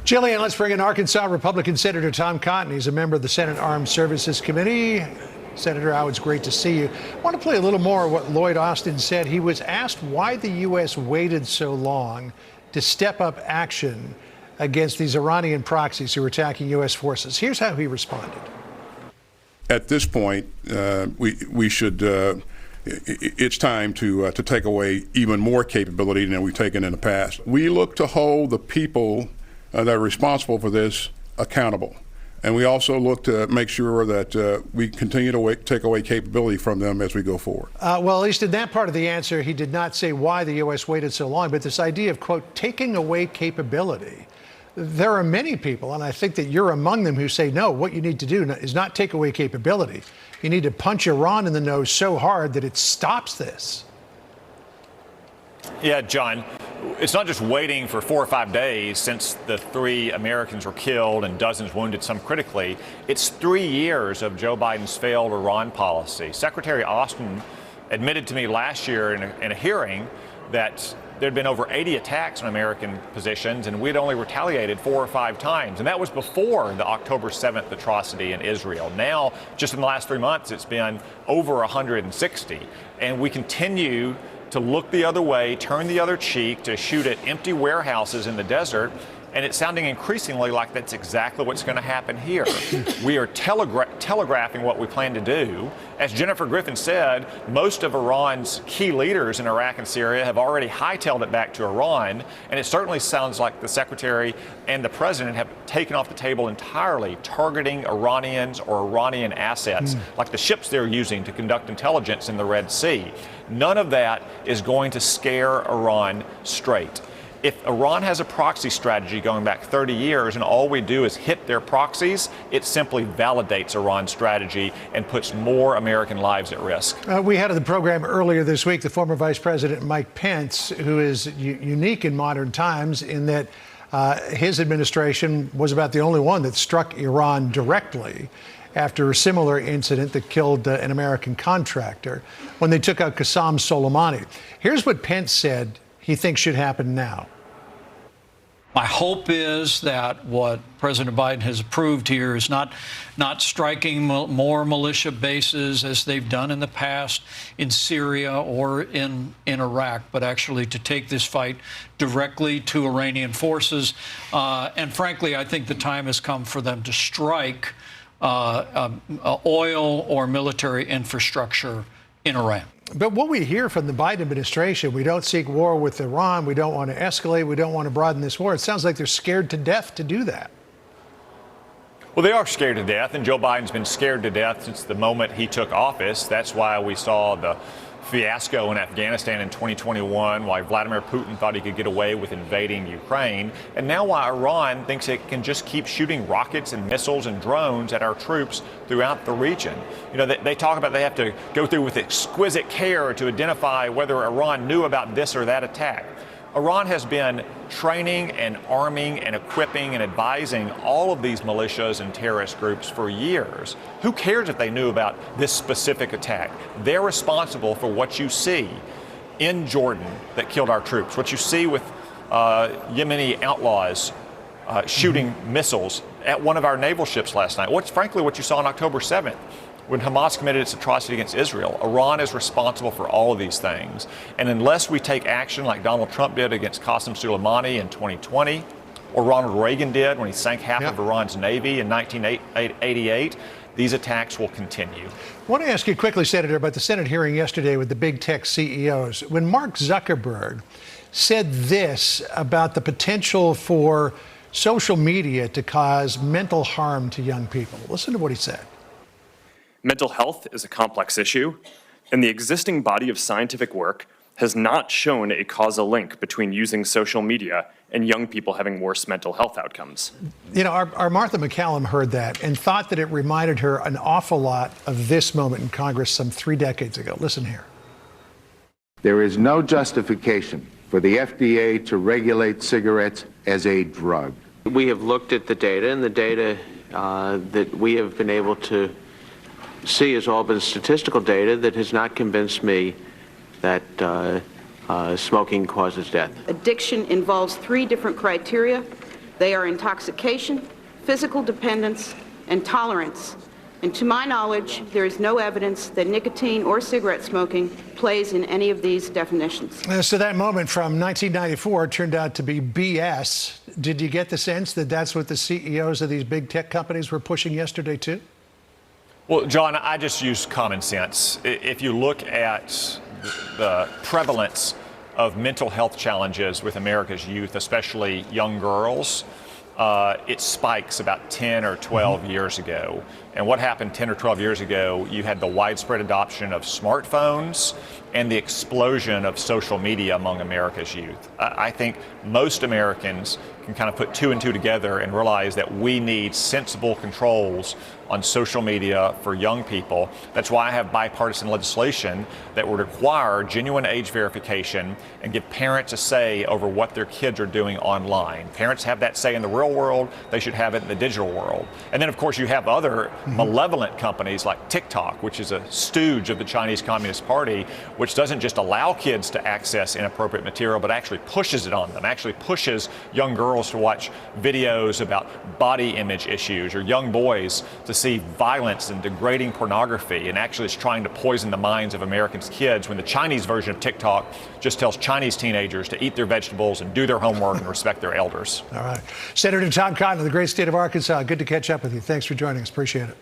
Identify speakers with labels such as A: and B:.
A: Jillian, let's bring in Arkansas Republican Senator Tom Cotton. He's a member of the Senate Armed Services Committee. Senator, it's great to see you. I want to play a little more of what Lloyd Austin said. He was asked why the U.S. waited so long to step up action against these Iranian proxies who were attacking U.S. forces. Here's how he responded.
B: At this point, we should. It's time to take away even more capability than we've taken in the past. We look to hold the people that are responsible for this accountable. And we also look to make sure that we continue to take away capability from them as we go forward.
A: Well, at least in that part of the answer, he did not say why the U.S. waited so long, but this idea of, quote, taking away capability. There are many people, and I think that you're among them, who say, no, what you need to do is not take away capability. You need to punch Iran in the nose so hard that it stops this.
C: Yeah, John, it's not just waiting for 4 or 5 days since the 3 Americans were killed and dozens wounded, some critically. It's 3 years of Joe Biden's failed Iran policy. Secretary Austin admitted to me last year in a hearing that there'd been over 80 attacks on American positions, and we'd only retaliated 4 or 5 times. And that was before the October 7th atrocity in Israel. Now, just in the last 3 months, it's been over 160. And we continue to look the other way, turn the other cheek, to shoot at empty warehouses in the desert. And it's sounding increasingly like that's exactly what's going to happen here. We are telegraphing what we plan to do. As Jennifer Griffin said, most of Iran's key leaders in Iraq and Syria have already hightailed it back to Iran. And it certainly sounds like the secretary and the president have taken off the table entirely targeting Iranians or Iranian assets, like the ships they're using to conduct intelligence in the Red Sea. None of that is going to scare Iran straight. If Iran has a proxy strategy going back 30 years and all we do is hit their proxies, it simply validates Iran's strategy and puts more American lives at risk.
A: We had on the program earlier this week the former Vice President Mike Pence, who is unique in modern times in that his administration was about the only one that struck Iran directly after a similar incident that killed an American contractor when they took out Qasem Soleimani. Here's what Pence said he thinks should happen now.
D: My hope is that what President Biden has approved here is not striking more militia bases as they've done in the past in Syria or in Iraq, but actually to take this fight directly to Iranian forces. And frankly, I think the time has come for them to strike oil or military infrastructure in Iran.
A: But what we hear from the Biden administration, we don't seek war with Iran, we don't want to escalate, we don't want to broaden this war. It sounds like they're scared to death to do that.
C: Well, they are scared to death, and Joe Biden's been scared to death since the moment he took office. That's why we saw the fiasco in Afghanistan in 2021, why Vladimir Putin thought he could get away with invading Ukraine, and now why Iran thinks it can just keep shooting rockets and missiles and drones at our troops throughout the region. You know, they talk about they have to go through with exquisite care to identify whether Iran knew about this or that attack. Iran has been training and arming and equipping and advising all of these militias and terrorist groups for years. Who cares if they knew about this specific attack? They're responsible for what you see in Jordan that killed our troops, what you see with Yemeni outlaws shooting missiles at one of our naval ships last night. Frankly, what you saw on October 7th. When Hamas committed its atrocity against Israel, Iran is responsible for all of these things. And unless we take action like Donald Trump did against Qasem Soleimani in 2020, or Ronald Reagan did when he sank half of Iran's Navy in 1988, these attacks will continue.
A: I want to ask you quickly, Senator, about the Senate hearing yesterday with the big tech CEOs. When Mark Zuckerberg said this about the potential for social media to cause mental harm to young people, listen to what he said.
E: Mental health is a complex issue, and the existing body of scientific work has not shown a causal link between using social media and young people having worse mental health outcomes.
A: You know, our Martha McCallum heard that and thought that it reminded her an awful lot of this moment in Congress some 3 decades ago. Listen here.
F: There is no justification for the FDA to regulate cigarettes as a drug.
G: We have looked at the data, and the data that we have been able to see has all been statistical data that has not convinced me that smoking causes death.
H: Addiction involves 3 different criteria. They are intoxication, physical dependence, and tolerance. And to my knowledge, there is no evidence that nicotine or cigarette smoking plays in any of these definitions.
A: So that moment from 1994 turned out to be BS. Did you get the sense that that's what the CEOs of these big tech companies were pushing yesterday, too?
C: Well, John, I just use common sense. If you look at the prevalence of mental health challenges with America's youth, especially young girls, it spikes about 10 or 12 years ago. And what happened 10 or 12 years ago, you had the widespread adoption of smartphones and the explosion of social media among America's youth. I think most Americans can kind of put two and two together and realize that we need sensible controls on social media for young people. That's why I have bipartisan legislation that would require genuine age verification and give parents a say over what their kids are doing online. Parents have that say in the real world, they should have it in the digital world. And then of course you have other malevolent companies like TikTok, which is a stooge of the Chinese Communist Party, which doesn't just allow kids to access inappropriate material, but actually pushes it on them, actually pushes young girls to watch videos about body image issues, or young boys to see violence and degrading pornography, and actually is trying to poison the minds of Americans' kids, when the Chinese version of TikTok just tells Chinese teenagers to eat their vegetables and do their homework and respect their elders.
A: All right. Senator Tom Cotton of the great state of Arkansas, good to catch up with you. Thanks for joining us. Appreciate it.